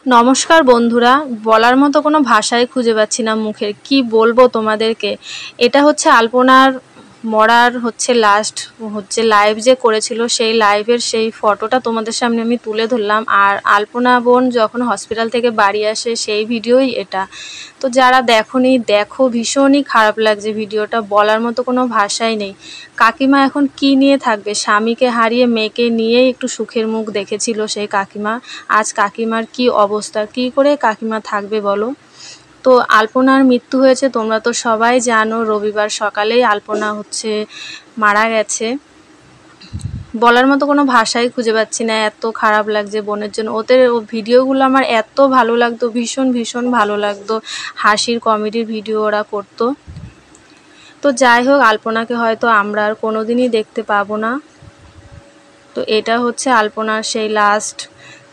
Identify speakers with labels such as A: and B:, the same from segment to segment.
A: নমস্কার বন্ধুরা, বলার মতো কোনো ভাষাই খুঁজে পাচ্ছি না মুখের, কি বলবো তোমাদেরকে। এটা হচ্ছে আলপনার মরার লাস্ট লাইভ যে করেছিল, সেই লাইভের সেই ফটোটা তোমাদের সামনে আমি তুলে ধরলাম। আর আলপনা বোন যখন হসপিটাল থেকে বাড়ি আসে সেই ভিডিওই এটা। তো যারা দেখোনি দেখো, ভীষণই খারাপ লাগছে ভিডিওটা, বলার মতো কোনো ভাষাই নেই। কাকিমা এখন কি নিয়ে থাকবে? স্বামীকে হারিয়ে মেয়েকে নিয়েই একটু সুখের মুখ দেখেছিল সেই কাকিমা। আজ কাকিমার কি অবস্থা, কি করে কাকিমা থাকবে বলো? তো আলপনার মৃত্যু হয়েছে, তোমরা তো সবাই জানো, রবিবার সকালেই আলপনা মারা গেছে। বলার মতো কোনো ভাষাই খুঁজে পাচ্ছি না, এত খারাপ লাগছে বোনের জন্য। ওদের ভিডিওগুলো আমার এত ভালো লাগতো, ভীষণ ভীষণ ভালো লাগতো। হাসির কমেডির ভিডিও ওরা করতো। তো যাই হোক, আলপনাকে হয়তো আমরা আর কোনোদিনই দেখতে পাবো না। তো এটা হচ্ছে আলপনার সেই লাস্ট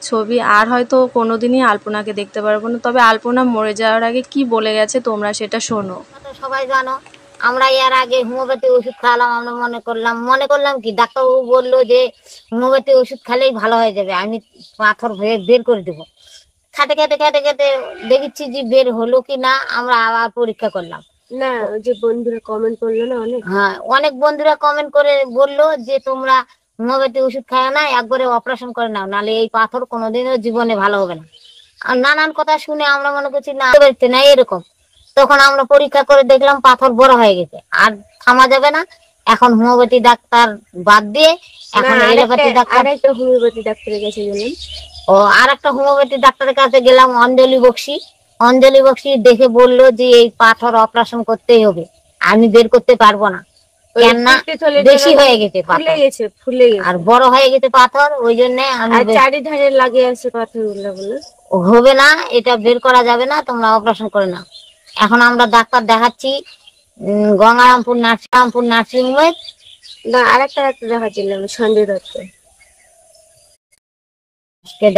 A: ছবি, আর হয়তো কোনোদিনই আলপনাকে দেখতে পারবো না। তবে আলপনা মরে যাওয়ার আগে কি বলে গেছে তোমরা সেটা শোনো।
B: সবাই জানো, আমরা এর আগে হোমিওপ্যাথি ওষুধ খাওয়ালাম। আমরা মনে করলাম কি, ডাক্তারবাবু বললো যে হোমিওপ্যাথি ওষুধ খেলেই ভালো হয়ে যাবে, আমি পাথর বের করে দেবো। খেটে খেটে খেটে খেটে দেখেছি যে বের হলো কি না, আমরা আবার পরীক্ষা করলাম।
C: না, যে বন্ধুরা কমেন্ট করলো না,
B: অনেক বন্ধুরা কমেন্ট করে বললো যে তোমরা হোমিওপ্যাথি ওষুধ খায় না, একবারে অপারেশন করে নাও, নাহলে এই পাথর কোনোদিনও জীবনে ভালো হবে না। আর নানান কথা শুনে আমরা মনে করছি না, না এরকম। তখন আমরা পরীক্ষা করে দেখলাম পাথর বড় হয়ে গেছে, আর থামা যাবে না। এখন হোমিওপ্যাথি ডাক্তার বাদ দিয়ে এখন এলোপ্যাথি ডাক্তার,
C: হোমিওপ্যাথি ডাক্তারের কাছে গেলাম।
B: আর একটা হোমিওপ্যাথি ডাক্তারের কাছে গেলাম, অঞ্জলি বক্সি। অঞ্জলি বক্সি দেখে বললো যে এই পাথর অপারেশন করতেই হবে, আমি বের করতে পারবো না, কেননা বেশি হয়ে গেছে,
C: ফুলে গেছে
B: আর বড় হয়ে গেছে পাথর। ওই জন্য আমি
C: চারিধারে লাগিয়ে আছে পাথর গুলো, বলে
B: হবে না, এটা বের করা যাবে না, তোমরা অপারেশন করে নাও। এখন আমরা ডাক্তার দেখাচ্ছি গঙ্গারামপুর নার্সিং হোমে।
C: আরেকটা ডাক্তার দেখাচ্ছিলাম সঞ্জয় দত্ত,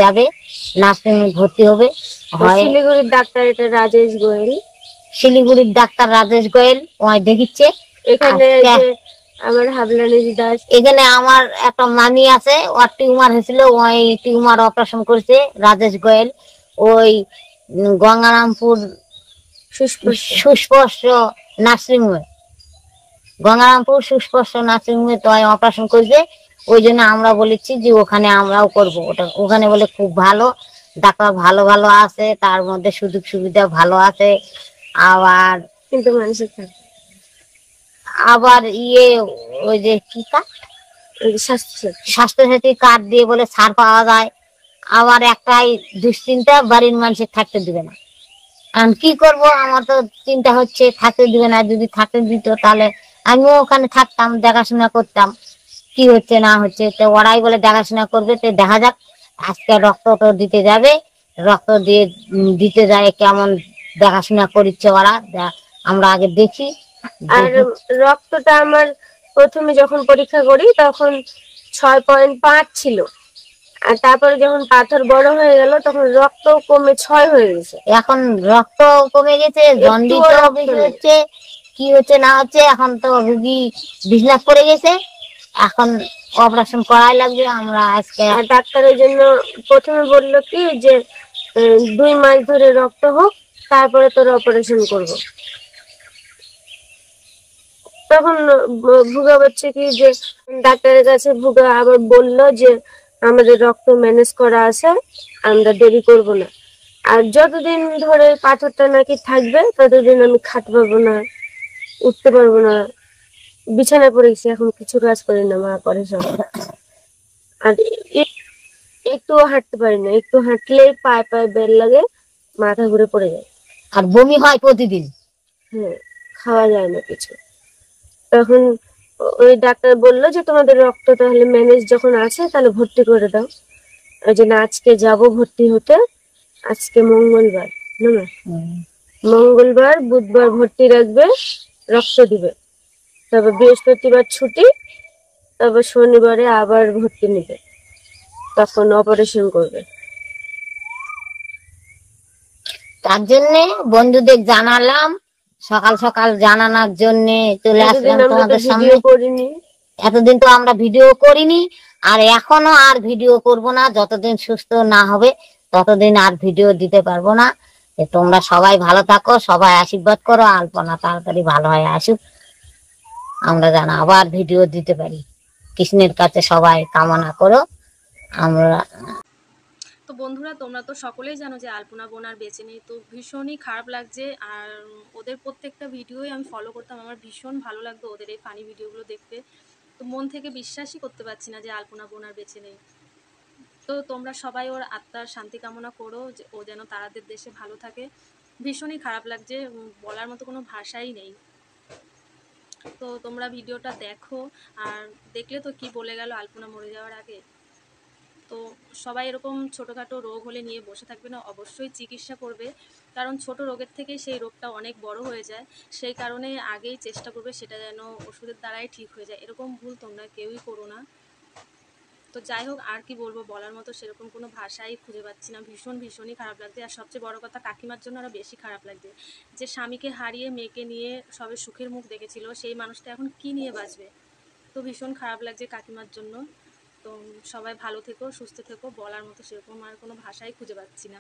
B: যাবে নার্সিং হোমে ভর্তি হবে।
C: শিলিগুড়ির ডাক্তার এটা রাজেশ গোয়েল,
B: শিলিগুড়ির ডাক্তার রাজেশ গোয়েল ওই দেখিচ্ছে।
C: এখানে আমার হাবলানি দাস,
B: এখানে আমার একটা মামি আছে, ওর টিউমার হয়েছিল, ওই টিউমার অপারেশন করেছে রাজেশ গোয়েল। ওই গঙ্গারামপুর সুস্পর্শ নার্সিং হোমে, গঙ্গারামপুর সুস্পর্শ নার্সিং হোমে তো অপারেশন করেছে। ওই জন্য আমরা বলেছি যে ওখানে আমরাও করবো ওটা। ওখানে বলে খুব ভালো ডাক্তার, ভালো ভালো আছে, তার মধ্যে সুযোগ সুবিধা ভালো আছে। আবার
C: কিন্তু মানুষের
B: আবার ওই যে কি কার্ড, স্বাস্থ্যসাথী কার্ড দিয়ে বলে ছাড় পাওয়া যায়। আবার একটাই দুশ্চিন্তা, বাড়ির মানুষের থাকতে দিবে না। আর কি করব, আমার তো চিন্তা হচ্ছে থাকতে দিবে না। যদি থাকতে দিত তাহলে আমিও ওখানে থাকতাম, দেখাশোনা করতাম কি হচ্ছে না হচ্ছে। তো ওরাই বলে দেখাশোনা করবে, তো দেখা যাক। আজকে রক্ত তো দিতে যাবে, রক্ত দিয়ে দিতে যায়, কেমন দেখাশোনা করছে ওরা, আমরা আগে দেখি।
C: আর রক্তটা আমার প্রথমে যখন পরীক্ষা করি তখন 6.5 ছিল, আর তারপরে যখন পাথর বড় হয়ে গেল তখন রক্ত কমে 6 হয়ে গেছে।
B: এখন রক্ত কমে গেছে, জন্ডিস হচ্ছে, কি হচ্ছে না হচ্ছে। এখন তো রুগী বিছনায় পড়ে গেছে, এখন অপারেশন করাই লাগবে। আমরা আজকে
C: ডাক্তারের জন্য প্রথমে বললো কি যে 2 মাস ধরে রক্ত হোক, তারপরে তোর অপারেশন করব। তখন ভুগা বলছে কি যে ডাক্তারের কাছে ভুগা আবার বললো যে আমাদের রক্ত ম্যানেজ করা আছে, আমরা দেরি করব না। আর যতদিন ধরে পাথরটা নাকি থাকবে ততদিন আমি খাটতে পারবো না, উঠতে পারবো না, বিছানায় পড়ে গেছি, এখন কিছু কাজ করি না, মা করে সব। আর একটুও হাঁটতে পারি না, একটু হাঁটলেই পায়ে পায়ে বেল লাগে, মাথা ঘুরে পড়ে যায়,
B: আর বমি হয় প্রতিদিন।
C: হ্যাঁ, খাওয়া যায় না কিছু। তখন ওই ডাক্তার বললো যে তোমাদের রক্ত তাহলে ম্যানেজ যখন আছে তাহলে ভর্তি করে দাও। ওই জন্য আজকে যাব ভর্তি হতে। আজকে মঙ্গলবার, মঙ্গলবার বুধবার ভর্তি রাখবে, রক্ত দিবে, তারপর বৃহস্পতিবার ছুটি, তারপর শনিবারে আবার ভর্তি নেবে, তখন অপারেশন করবে।
B: তার জন্য বন্ধুদের জানালাম, সকাল সকাল জানানোর জন্য চলে আসলাম তোমাদের সামনে। এতদিন তো আমরা ভিডিও করিনি, আর এখনো আর ভিডিও করব না যতদিন সুস্থ না হবে ততদিন আর ভিডিও দিতে পারবো না। তোমরা সবাই ভালো থাকো, সবাই আশীর্বাদ করো আলপনা তাড়াতাড়ি ভালো হয়ে আসুক, আমরা যেন আবার ভিডিও দিতে পারি। কৃষ্ণের কাছে সবাই কামনা করো। আমরা
A: তো বন্ধুরা, তোমরা তো সকলেই জানো যে আলপনা বোন আর বেঁচে নেই, তো ভীষণই খারাপ লাগছে। আর ওদের প্রত্যেকটা ভিডিওই আমি ফলো করতাম, আমার ভীষণ ভালো লাগতো ওদের এই ফানি ভিডিওগুলো দেখতে। তো মন থেকে বিশ্বাসই করতে পারছি না যে আলপনা বোন আর বেঁচে নেই। তো তোমরা সবাই ওর আত্মার শান্তি কামনা করো, যে ও যেন তারাদের দেশে ভালো থাকে। ভীষণই খারাপ লাগছে, বলার মতো কোনো ভাষাই নেই। তো তোমরা ভিডিওটা দেখো, আর দেখলে তো কি বলে গেল আলপনা মরে যাওয়ার আগে। তো সবাই এরকম ছোটোখাটো রোগ হলে নিয়ে বসে থাকবে না, অবশ্যই চিকিৎসা করবে, কারণ ছোট রোগের থেকে সেই রোগটা অনেক বড় হয়ে যায়। সেই কারণে আগেই চেষ্টা করবে সেটা যেন ওষুধের দ্বারাই ঠিক হয়ে যায়। এরকম ভুল তোমরা কেউই করো না। তো যাই হোক, আর কি বলবো, বলার মতো সেরকম কোনো ভাষাই খুঁজে পাচ্ছি না। ভীষণই খারাপ লাগছে। আর সবচেয়ে বড় কথা, কাকিমার জন্য আরও বেশি খারাপ লাগছে, যে স্বামীকে হারিয়ে মেয়েকে নিয়ে সবে সুখের মুখ দেখেছিল, সেই মানুষটা এখন কি নিয়ে বাঁচবে। তো ভীষণ খারাপ লাগছে কাকিমার জন্য। তো সবাই ভালো থেকো, সুস্থ থেকো, বলার মতো সেরকম আর কোনো ভাষাই খুঁজে পাচ্ছি না।